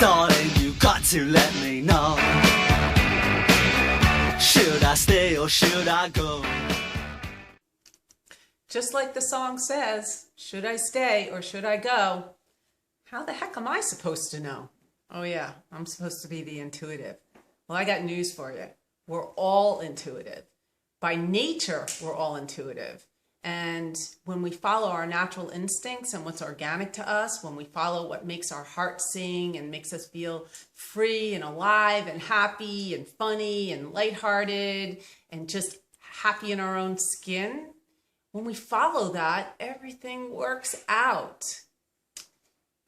Darling, you got to let me know. Should I stay or should I go? Just like the song says, should I stay or should I go? How the heck am I supposed to know? Oh yeah, I'm supposed to be the intuitive. Well, I got news for you. We're all intuitive. By nature, we're all intuitive. And when we follow our natural instincts and what's organic to us, when we follow what makes our heart sing and makes us feel free and alive and happy and funny and lighthearted and just happy in our own skin, when we follow that, everything works out.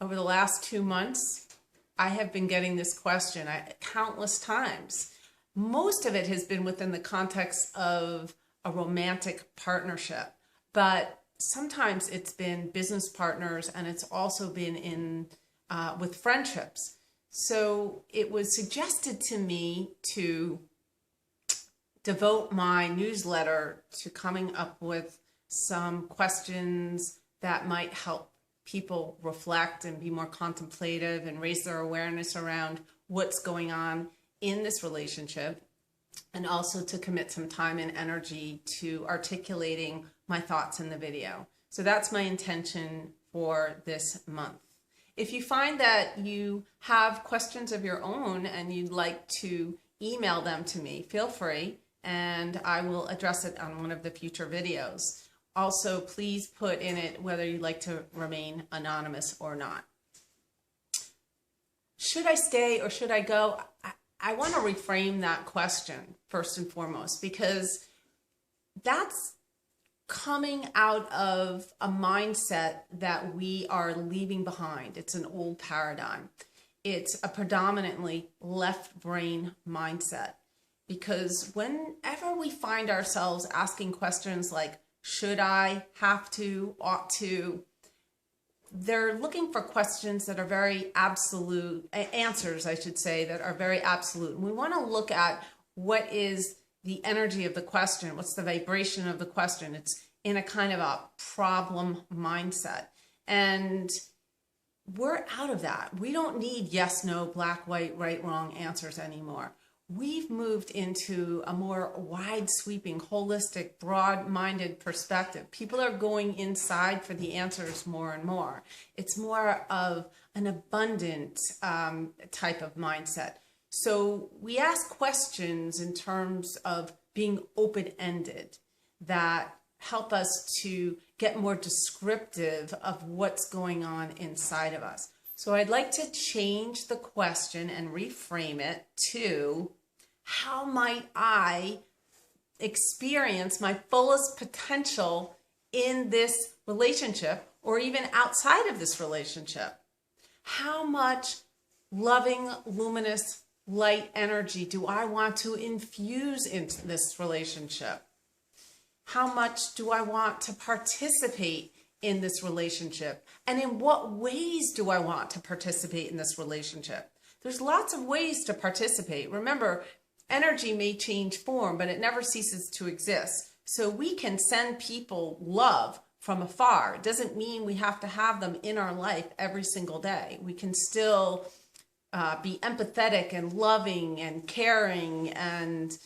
Over the last 2 months, I have been getting this question countless times. Most of it has been within the context of a romantic partnership, but sometimes it's been business partners, and it's also been with friendships. So it was suggested to me to devote my newsletter to coming up with some questions that might help people reflect and be more contemplative and raise their awareness around what's going on in this relationship, and also to commit some time and energy to articulating my thoughts in the video. So that's my intention for this month. If you find that you have questions of your own and you'd like to email them to me, feel free, and I will address it on one of the future videos. Also, please put in it whether you'd like to remain anonymous or not. Should I stay or should I go? I want to reframe that question first and foremost, because that's coming out of a mindset that we are leaving behind. It's an old paradigm. It's a predominantly left brain mindset, because whenever we find ourselves asking questions like, should I, have to, ought to, they're looking for questions that are very absolute, answers, I should say, that are very absolute. And we want to look at what is the energy of the question, what's the vibration of the question. It's in a kind of a problem mindset. And we're out of that. We don't need yes, no, black, white, right, wrong answers anymore. We've moved into a more wide sweeping, holistic, broad-minded perspective. People are going inside for the answers more and more. It's more of an abundant type of mindset. So we ask questions in terms of being open-ended that help us to get more descriptive of what's going on inside of us. So I'd like to change the question and reframe it to, how might I experience my fullest potential in this relationship, or even outside of this relationship? How much loving, luminous, light energy do I want to infuse into this relationship? How much do I want to participate in this relationship? And in what ways do I want to participate in this relationship? There's lots of ways to participate. Remember, energy may change form, but it never ceases to exist. So we can send people love from afar. It doesn't mean we have to have them in our life every single day. We can still be empathetic and loving and caring and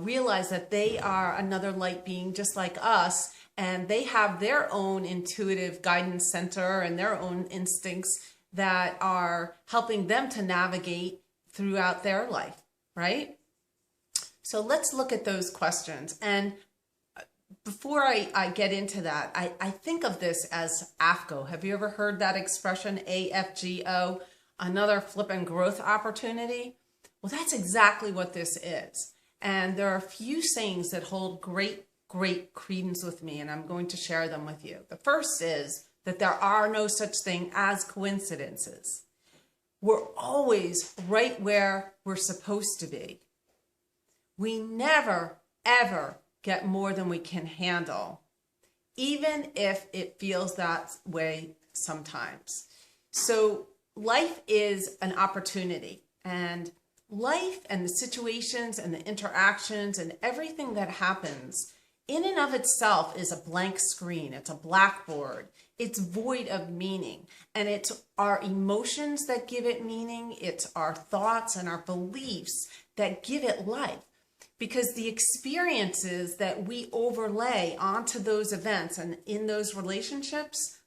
realize that they are another light being just like us, and they have their own intuitive guidance center and their own instincts that are helping them to navigate throughout their life, right? So let's look at those questions. And before I get into that, I think of this as AFGO. Have you ever heard that expression, AFGO, another flippin' growth opportunity? Well, that's exactly what this is. And there are a few sayings that hold great credence with me, and I'm going to share them with you. The first is that there are no such thing as coincidences. We're always right where we're supposed to be. We never, ever get more than we can handle, even if it feels that way sometimes. So life is an opportunity, and life and the situations and the interactions and everything that happens in and of itself is a blank screen. It's a blackboard. It's void of meaning. And it's our emotions that give it meaning. It's our thoughts and our beliefs that give it life. Because the experiences that we overlay onto those events and in those relationships,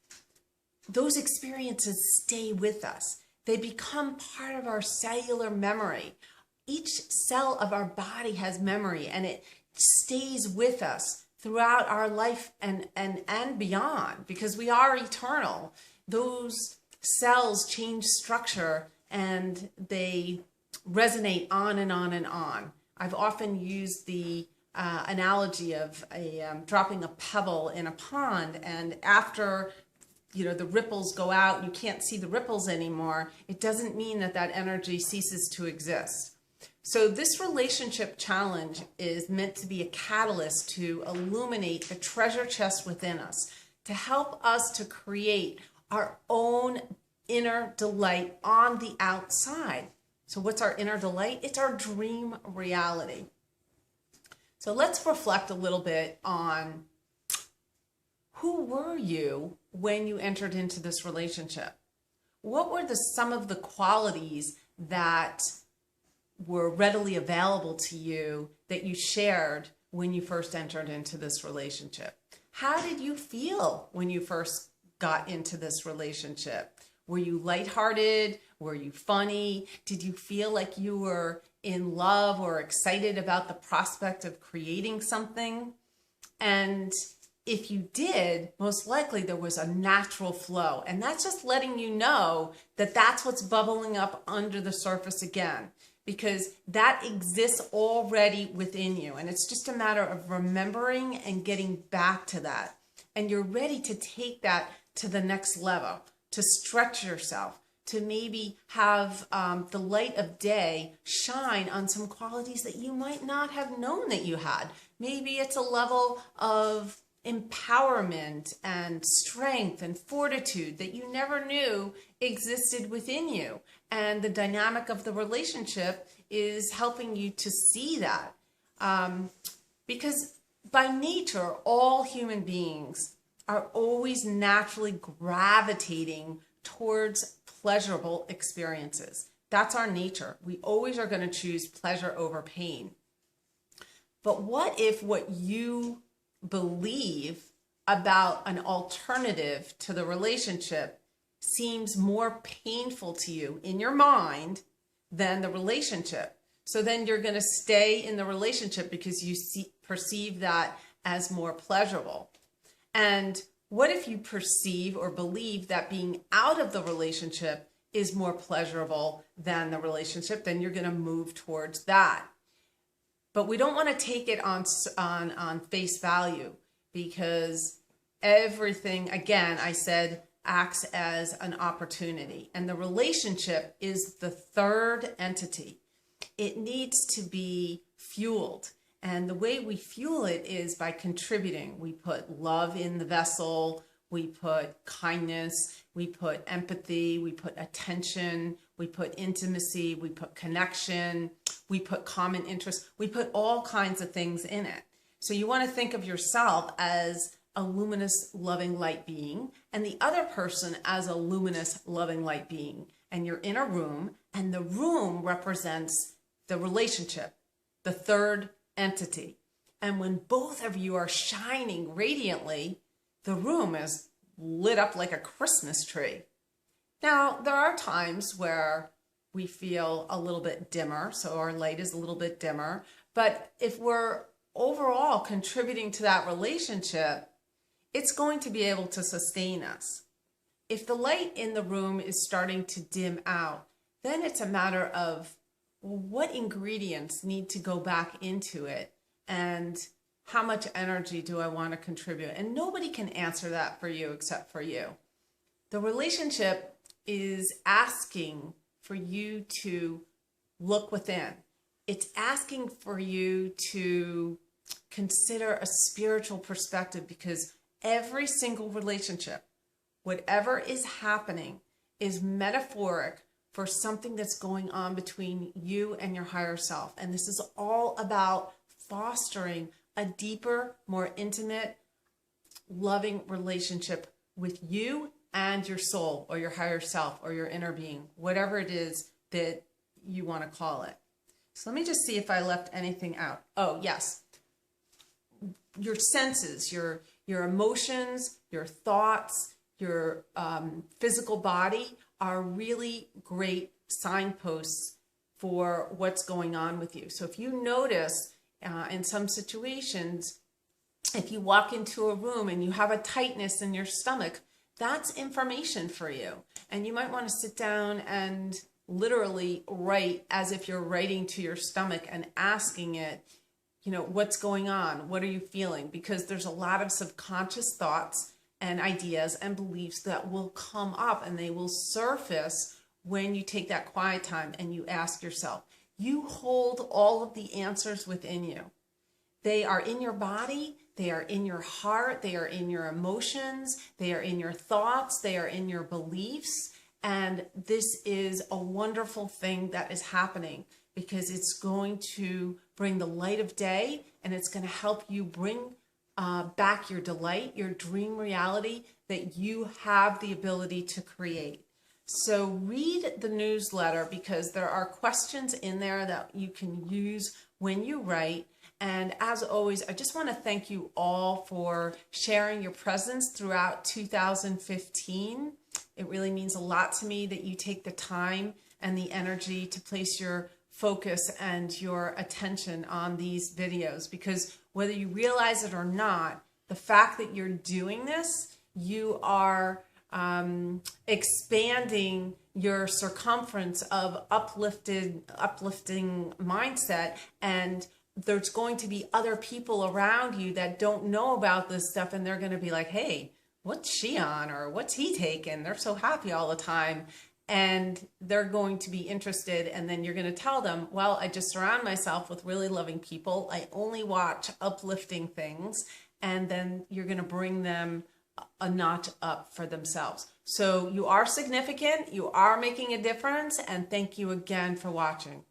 those experiences stay with us. They become part of our cellular memory. Each cell of our body has memory, and it stays with us throughout our life and beyond, because we are eternal. Those cells change structure and they resonate on and on and on. I've often used the analogy of dropping a pebble in a pond, and after the ripples go out and you can't see the ripples anymore, it doesn't mean that that energy ceases to exist. So this relationship challenge is meant to be a catalyst to illuminate the treasure chest within us, to help us to create our own inner delight on the outside. So what's our inner delight? It's our dream reality. So let's reflect a little bit on who were you when you entered into this relationship? What were some of the qualities that were readily available to you that you shared when you first entered into this relationship? How did you feel when you first got into this relationship? Were you lighthearted? Were you funny? Did you feel like you were in love or excited about the prospect of creating something? And if you did, most likely there was a natural flow. And that's just letting you know that that's what's bubbling up under the surface again, because that exists already within you. And it's just a matter of remembering and getting back to that. And you're ready to take that to the next level, to stretch yourself, to maybe have the light of day shine on some qualities that you might not have known that you had. Maybe it's a level of empowerment and strength and fortitude that you never knew existed within you. And the dynamic of the relationship is helping you to see that. Because by nature, all human beings are always naturally gravitating towards pleasurable experiences. That's our nature. We always are going to choose pleasure over pain. But what if what you believe about an alternative to the relationship seems more painful to you in your mind than the relationship? So then you're going to stay in the relationship because you perceive that as more pleasurable. And what if you perceive or believe that being out of the relationship is more pleasurable than the relationship? Then you're going to move towards that. But we don't want to take it on face value, because everything, again, I said, acts as an opportunity. And the relationship is the third entity. It needs to be fueled. And the way we fuel it is by contributing. We put love in the vessel. We put kindness. We put empathy. We put attention. We put intimacy. We put connection. We put common interests. We put all kinds of things in it. So you want to think of yourself as a luminous, loving light being, and the other person as a luminous, loving light being. And you're in a room, and the room represents the relationship, the third entity. And when both of you are shining radiantly, the room is lit up like a Christmas tree. Now, there are times where we feel a little bit dimmer, so our light is a little bit dimmer. But if we're overall contributing to that relationship, it's going to be able to sustain us. If the light in the room is starting to dim out, then it's a matter of what ingredients need to go back into it and how much energy do I want to contribute? And nobody can answer that for you except for you. The relationship is asking for you to look within. It's asking for you to consider a spiritual perspective, because every single relationship, whatever is happening, is metaphoric for something that's going on between you and your higher self. And this is all about fostering a deeper, more intimate, loving relationship with you and your soul or your higher self or your inner being, whatever it is that you want to call it. So let me just see if I left anything out. Oh, yes. Your senses, your emotions, your thoughts, your physical body are really great signposts for what's going on with you. So if you notice in some situations, if you walk into a room and you have a tightness in your stomach, that's information for you. And you might want to sit down and literally write as if you're writing to your stomach and asking it, you know, what's going on? What are you feeling? Because there's a lot of subconscious thoughts and ideas and beliefs that will come up and they will surface when you take that quiet time and you ask yourself. You hold all of the answers within you. They are in your body, they are in your heart, they are in your emotions, they are in your thoughts, they are in your beliefs. And this is a wonderful thing that is happening because it's going to bring the light of day and it's going to help you bring back your delight, your dream reality that you have the ability to create. So read the newsletter because there are questions in there that you can use when you write. And as always, I just want to thank you all for sharing your presence throughout 2015. It really means a lot to me that you take the time and the energy to place your focus and your attention on these videos, because whether you realize it or not, the fact that you're doing this, you are expanding your circumference of uplifting mindset, and there's going to be other people around you that don't know about this stuff, and they're going to be like, hey, what's she on, or what's he taking? They're so happy all the time, and they're going to be interested. And then you're going to tell them, well, I just surround myself with really loving people. I only watch uplifting things. And then you're going to bring them a notch up for themselves. So you are significant, you are making a difference, and thank you again for watching.